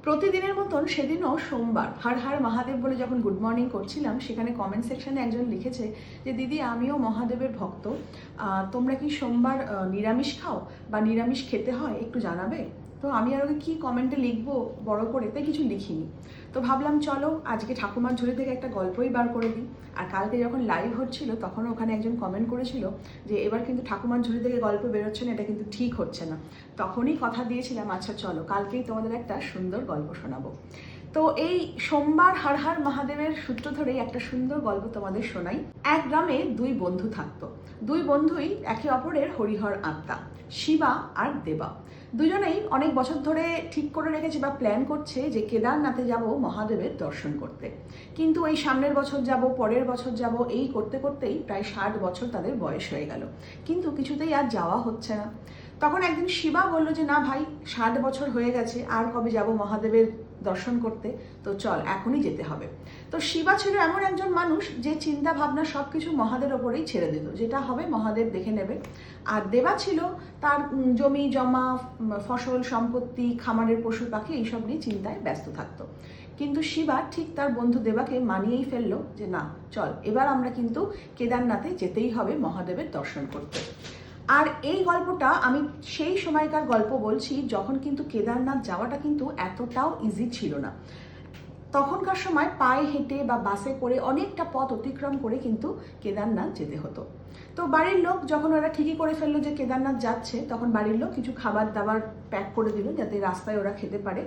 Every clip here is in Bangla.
প্রতিদিনের মতন সেদিনও সোমবার হর হর মহাদেব বলে যখন গুড মর্নিং করছিলাম, সেখানে কমেন্ট সেকশনে একজন লিখেছে যে দিদি আমিও মহাদেবের ভক্ত, তোমরা কি সোমবার নিরামিষ খাও বা নিরামিষ খেতে হয় একটু জানাবে। তো আমি আর ওকে কী কমেন্টে লিখবো বড় করে, তাই কিছু লিখিনি। তো ভাবলাম চলো আজকে ঠাকুমার ঝুলি থেকে একটা গল্পই বার করে দিই। আর কালকে যখন লাইভ হচ্ছিল তখন ওখানে একজন কমেন্ট করেছিল যে এবার কিন্তু ঠাকুমার ঝুলি থেকে গল্প বেরোচ্ছে না, এটা কিন্তু ঠিক হচ্ছে না। তখনই কথা দিয়েছিলাম আচ্ছা চলো কালকেই তোমাদের একটা সুন্দর গল্প শোনাবো। তো এই সোমবার হর হর মহাদেবের সূত্র ধরেই একটা সুন্দর গল্প তোমাদের শোনাই। এক গ্রামে দুই বন্ধু থাকতো। দুই বন্ধুই একে অপরের হরিহর আত্মা, শিবা আর দেবা। দুজনেই অনেক বছর ধরে ঠিক করে রেখেছে বা প্ল্যান করছে যে কেদারনাথে যাব মহাদেবের দর্শন করতে। কিন্তু এই সামনের বছর যাব, পরের বছর যাব, এই করতে করতেই প্রায় 60 বছর তাদের বয়স হয়ে গেল, কিন্তু কিছুতেই আর যাওয়া হচ্ছে না। তখন একদিন শিবা বলল যে না ভাই, 60 বছর হয়ে গেছে, আর কবে যাব মহাদেবের দর্শন করতে, তো চল এখনই যেতে হবে। তো শিবা ছিল এমন একজন মানুষ যে চিন্তা ভাবনা সব কিছু মহাদেবের ওপরেই ছেড়ে দিত, যেটা হবে মহাদেব দেখে নেবে। আর দেবা ছিল তার জমি জমা, ফসল সম্পত্তি, খামারের পশু পাখি এইসব নিয়ে চিন্তায় ব্যস্ত থাকতো। কিন্তু শিবা ঠিক তার বন্ধু দেবাকে মানিয়েই ফেললো যে না চল এবার আমরা কিন্তু কেদারনাথে যেতেই হবে মহাদেবের দর্শন করতে। আর এই গল্পটা আমি সেই সময়কার গল্প বলছি যখন কিন্তু কেদারনাথ যাওয়াটা কিন্তু এতটাও ইজি ছিল না। তখনকার সময় পায়ে হেঁটে বা বাসে করে অনেকটা পথ অতিক্রম করে কিন্তু কেদারনাথ যেতে হতো। তো বাড়ির লোক যখন ওরা ঠিকই করে ফেললো যে কেদারনাথ যাচ্ছে, তখন বাড়ির লোক কিছু খাবার দাবার প্যাক করে দিল যাতে রাস্তায় ওরা খেতে পারে।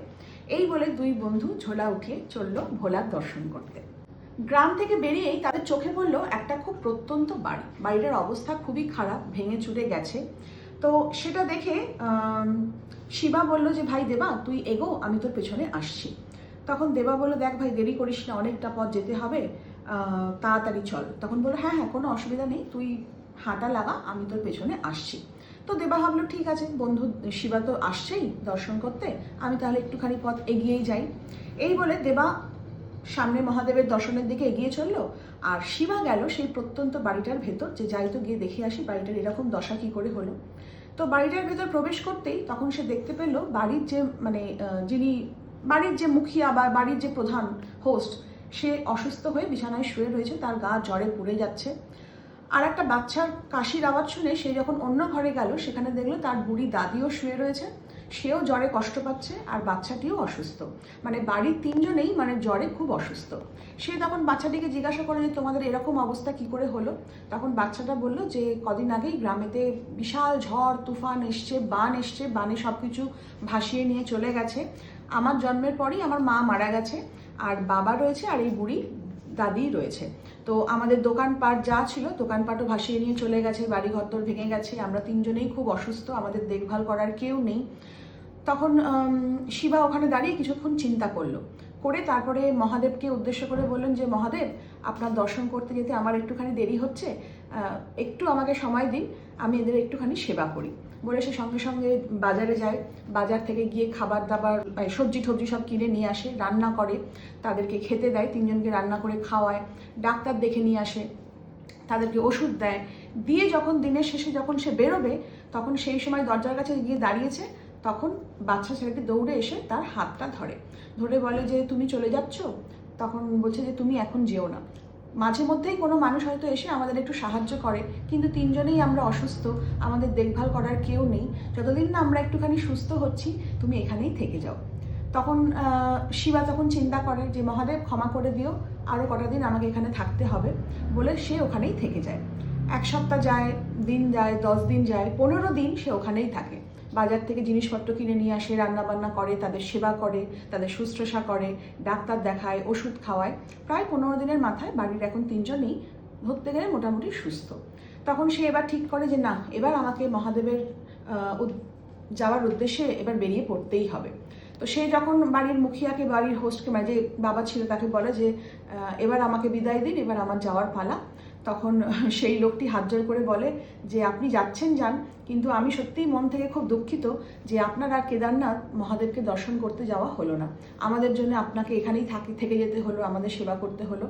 এই বলে দুই বন্ধু ঝোলা উঠিয়ে চললো ভোলার দর্শন করতে। গ্রাম থেকে বেরিয়েই তাদের চোখে পড়লো একটা খুব প্রত্যন্ত বাড়ি। বাড়িটার অবস্থা খুবই খারাপ, ভেঙে চুরে গেছে। তো সেটা দেখে শিবা বলল যে ভাই দেবা তুই এগো, আমি তোর পেছনে আসছি। তখন দেবা বললো দেখ ভাই দেরি করিস না, অনেকটা পথ যেতে হবে, তাড়াতাড়ি চল। তখন বললো হ্যাঁ হ্যাঁ কোনো অসুবিধা নেই, তুই হাঁটা লাগা, আমি তোর পেছনে আসছি। তো দেবা ভাবলো ঠিক আছে, বন্ধু শিবা তো আসছেই দর্শন করতে, আমি তাহলে একটুখানি পথ এগিয়েই যাই। এই বলে দেবা সামনে মহাদেবের দর্শনের দিকে এগিয়ে চললো, আর শিবা গেল সেই প্রত্যন্ত বাড়িটার ভেতর, যে যাই তো গিয়ে দেখে আসি বাড়িটার এরকম দশা কি করে হলো। তো বাড়িটার ভেতর প্রবেশ করতেই তখন সে দেখতে পেল বাড়ির যে যিনি বাড়ির যে মুখিয়া বা বাড়ির যে প্রধান হোস্ট, সে অসুস্থ হয়ে বিছানায় শুয়ে রয়েছে, তার গা জ্বরে পুড়ে যাচ্ছে। আর একটা বাচ্চার কাশির আওয়াজ শুনে সে যখন অন্য ঘরে গেল, সেখানে দেখলো তার বুড়ি দাদিও শুয়ে রয়েছে, সেও জ্বরে কষ্ট পাচ্ছে, আর বাচ্চাটিও অসুস্থ। মানে বাড়ির তিনজনেই জ্বরে খুব অসুস্থ। সে তখন বাচ্চাটিকে জিজ্ঞাসা করে যে তোমাদের এরকম অবস্থা কি করে হলো। তখন বাচ্চাটা বলল যে কদিন আগেই গ্রামেতে বিশাল ঝড় তুফান এসছে, বান এসছে, বানে সব কিছু ভাসিয়ে নিয়ে চলে গেছে। আমার জন্মের পরই আমার মা মারা গেছে, আর বাবা রয়েছে, আর এই বুড়ি দাদি রয়েছে। তো আমাদের দোকানপাট যা ছিল দোকানপাটও ভাসিয়ে নিয়ে চলে গেছে, বাড়িঘর তোর ভেঙে গেছে, আমরা তিনজনেই খুব অসুস্থ, আমাদের দেখভাল করার কেউ নেই। তখন শিবা ওখানে দাঁড়িয়ে কিছুক্ষণ চিন্তা করলো, করে তারপরে মহাদেবকে উদ্দেশ্য করে বললেন যে মহাদেব আপনার দর্শন করতে যেতে আমার একটুখানি দেরি হচ্ছে, একটু আমাকে সময় দিন, আমি এদের একটুখানি সেবা করি। বলে সে সঙ্গে সঙ্গে বাজারে যায়, বাজার থেকে গিয়ে খাবার দাবার সবজি টবজি সব কিনে নিয়ে আসে, রান্না করে তাদেরকে খেতে দেয়, তিনজনকে রান্না করে খাওয়ায়, ডাক্তার দেখে নিয়ে আসে, তাদেরকে ওষুধ দেয়। দিয়ে যখন দিনের শেষে যখন সে বেরোবে, তখন সেই সময় দরজার কাছে গিয়ে দাঁড়িয়েছে, তখন বাচ্চা ছেলেটি দৌড়ে এসে তার হাতটা ধরে, ধরে বলে যে তুমি চলে যাচ্ছ। তখন বলছে যে তুমি এখন যেও না, মাঝে মধ্যেই কোনো মানুষ হয়তো এসে আমাদের একটু সাহায্য করে, কিন্তু তিনজনেই আমরা অসুস্থ, আমাদের দেখভাল করার কেউ নেই, যতদিন না আমরা একটুখানি সুস্থ হচ্ছি তুমি এখানেই থেকে যাও। তখন শিবা তখন চিন্তা করে যে মহাদেব ক্ষমা করে দিও, আরও কটা দিন আমাকে এখানে থাকতে হবে, বলে সে ওখানেই থেকে যায়। 1 সপ্তাহ যায়, দিন যায়, 10 দিন যায়, 15 দিন সে ওখানেই থাকে। বাজার থেকে জিনিসপত্র কিনে নিয়ে আসে, রান্নাবান্না করে, তাদের সেবা করে, তাদের শুশ্রূষা করে, ডাক্তার দেখায়, ওষুধ খাওয়ায়। প্রায় 15 দিনের মাথায় বাড়ির এখন তিনজনেই ধরতে গেলে মোটামুটি সুস্থ। তখন সে এবার ঠিক করে যে না, এবার আমাকে মহাদেবের যাওয়ার উদ্দেশ্যে এবার বেরিয়ে পড়তেই হবে। তো সে যখন বাড়ির মুখিয়াকে, বাড়ির হোস্টকে, মানে যে বাবা ছিল তাকে বলে যে এবার আমাকে বিদায় দিন, এবার আমার যাওয়ার পালা। তখন সেই লোকটি হাত জোড় করে বলে যে আপনি যাচ্ছেন যান, কিন্তু আমি সত্যিই মন থেকে খুব দুঃখিত যে আপনার আর কেদারনাথ মহাদেবকে দর্শন করতে যাওয়া হলো না, আমাদের জন্য আপনাকে এখানেই থেকে যেতে হলো, আমাদের সেবা করতে হলো।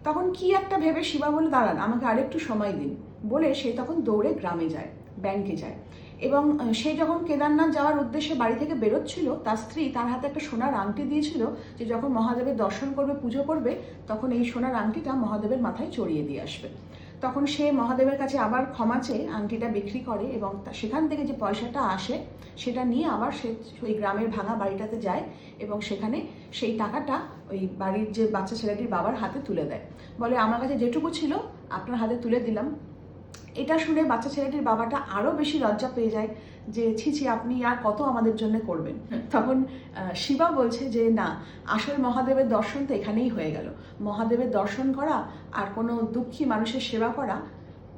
তখন কি একটা ভেবে শিবা বলে দাঁড়ান আমাকে আরেকটু সময় দিন, বলে সে তখন দৌড়ে গ্রামে যায়, ব্যাংকে যায়। এবং সে যখন কেদারনাথ যাওয়ার উদ্দেশ্যে বাড়ি থেকে বেরোচ্ছিল, তার স্ত্রী তার হাতে একটা সোনার আংটি দিয়েছিল যে যখন মহাদেবের দর্শন করবে, পুজো করবে, তখন এই সোনার আংটিটা মহাদেবের মাথায় চড়িয়ে দিয়ে আসবে। তখন সে মহাদেবের কাছে আবার ক্ষমা চেয়ে আংটিটা বিক্রি করে এবং সেখান থেকে যে পয়সাটা আসে সেটা নিয়ে আবার সে ওই গ্রামের ভাঙা বাড়িটাতে যায় এবং সেখানে সেই টাকাটা ওই বাড়ির যে বাচ্চা ছেলেটির বাবার হাতে তুলে দেয়। বলে, আমার কাছে যেটুকু ছিল আপনার হাতে তুলে দিলাম। এটা শুনে বাচ্চা ছেলেটির বাবাটা আরও বেশি লজ্জা পেয়ে যায় যে ছি ছি, আপনি আর কত আমাদের জন্য করবেন। তখন শিবা বলছে যে না, আসল মহাদেবের দর্শন তো এখানেই হয়ে গেল। মহাদেবের দর্শন করা আর কোনো দুঃখী মানুষের সেবা করা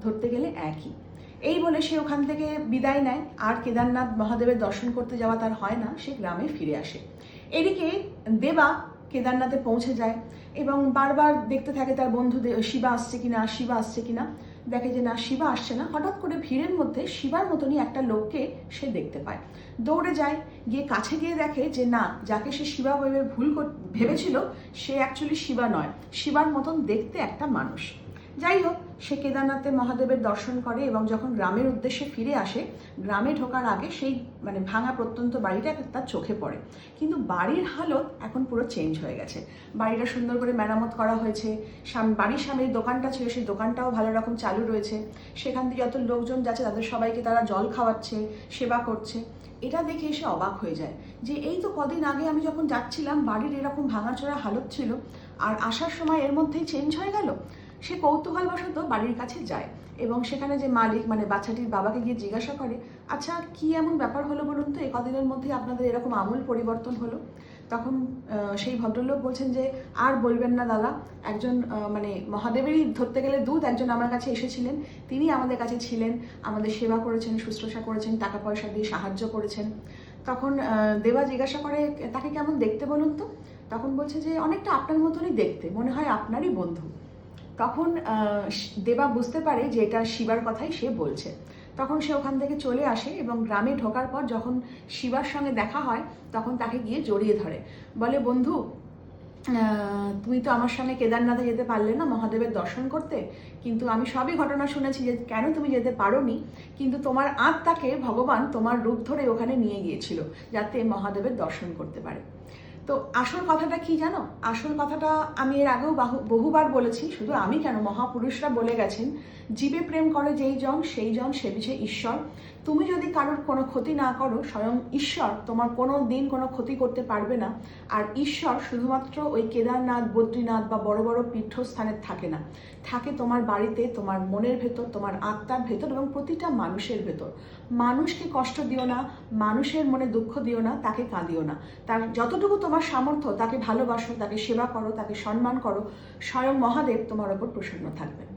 ধরতে গেলে একই। এই বলে সে ওখান থেকে বিদায় নেয়, আর কেদারনাথ মহাদেবের দর্শন করতে যাওয়া তার হয় না, সে গ্রামে ফিরে আসে। এদিকে দেবা কেদারনাথে পৌঁছে যায় এবং বারবার দেখতে থাকে তার বন্ধু শিবা আসছে কিনা, শিবা আসছে কিনা। দেখে যে না, শিবা আসছে না। হঠাৎ করে ভিড়ের মধ্যে শিবার মতনই একটা লোককে সে দেখতে পায়। দৌড়ে যায়, গিয়ে কাছে গিয়ে দেখে যে না, যাকে সে শিবা ভেবেছিল সে অ্যাকচুয়ালি শিবা নয়, শিবার মতন দেখতে একটা মানুষ। যাই হোক, সে কেদারনাথে মহাদেবের দর্শন করে এবং যখন গ্রামের উদ্দেশ্যে ফিরে আসে, গ্রামে ঢোকার আগে সেই ভাঙা প্রত্যন্ত বাড়িটা তার চোখে পড়ে। কিন্তু বাড়ির হালত এখন পুরো চেঞ্জ হয়ে গেছে। বাড়িটা সুন্দর করে মেরামত করা হয়েছে, বাড়ির সামনে দোকানটা ছিল সেই দোকানটাও ভালো রকম চালু রয়েছে। সেখান থেকে যত লোকজন যাচ্ছে তাদের সবাইকে তারা জল খাওয়াচ্ছে, সেবা করছে। এটা দেখে এসে অবাক হয়ে যায় যে এই তো কদিন আগে আমি যখন যাচ্ছিলাম বাড়ির এরকম ভাঙাচোরা হালত ছিল, আর আসার সময় এর মধ্যেই চেঞ্জ হয়ে গেল। সে কৌতূহলবশত বাড়ির কাছে যায় এবং সেখানে যে মালিক বাচ্চাটির বাবাকে গিয়ে জিজ্ঞাসা করে, আচ্ছা কি এমন ব্যাপার হলো বলুন তো, এই কদিনের মধ্যে আপনাদের এরকম আমূল পরিবর্তন হলো? তখন সেই ভদ্রলোক বলছেন যে আর বলবেন না দাদা, একজন মহাদেবেরই ধরতে গেলে দূত একজন আমার কাছে এসেছিলেন। তিনি আমাদের কাছে ছিলেন, আমাদের সেবা করেছেন, শুশ্রূষা করেছেন, টাকা পয়সা দিয়ে সাহায্য করেছেন। তখন দেবা জিজ্ঞাসা করে, তাকে কেমন দেখতে বলুন তো? তখন বলছে যে অনেকটা আপনার মতনই দেখতে, মনে হয় আপনারই বন্ধু। তখন দেবা বুঝতে পারে যে এটা শিবার কথাই সে বলছে। তখন সে ওখান থেকে চলে আসে এবং গ্রামে ঢোকার পর যখন শিবার সঙ্গে দেখা হয় তখন তাকে গিয়ে জড়িয়ে ধরে, বলে, বন্ধু তুমি তো আমার সঙ্গে কেদারনাথে যেতে পারলে না মহাদেবের দর্শন করতে, কিন্তু আমি সবই ঘটনা শুনেছি যে কেন তুমি যেতে পারোনি, কিন্তু তোমার আত্মাকে ভগবান তোমার রূপ ধরে ওখানে নিয়ে গিয়েছিল যাতে মহাদেবের দর্শন করতে পারে। তো আসল কথাটা কি জানো? আসল কথাটা আমি এর আগেও বহুবার বলেছি, শুধু আমি কেন, মহাপুরুষরা বলে গেছেন, জীবে প্রেম করে যেই জন সেই জন সেবিছে ঈশ্বর। তুমি যদি কারোর কোনো ক্ষতি না করো, স্বয়ং ঈশ্বর তোমার কোনো দিন কোনো ক্ষতি করতে পারবে না। আর ঈশ্বর শুধুমাত্র ওই কেদারনাথ, বদ্রীনাথ বা বড় বড় পীঠস্থানে থাকে না, থাকে তোমার বাড়িতে, তোমার মনের ভেতর, তোমার আত্মার ভেতর এবং প্রতিটা মানুষের ভেতর। মানুষকে কষ্ট দিও না, মানুষের মনে দুঃখ দিও না, তাকে কাঁদিও না। তার যতটুকু তোমার সামর্থ্য তাকে ভালোবাসো, তাকে সেবা করো, তাকে সম্মান করো, স্বয়ং মহাদেব তোমার ওপর প্রসন্ন থাকবেন।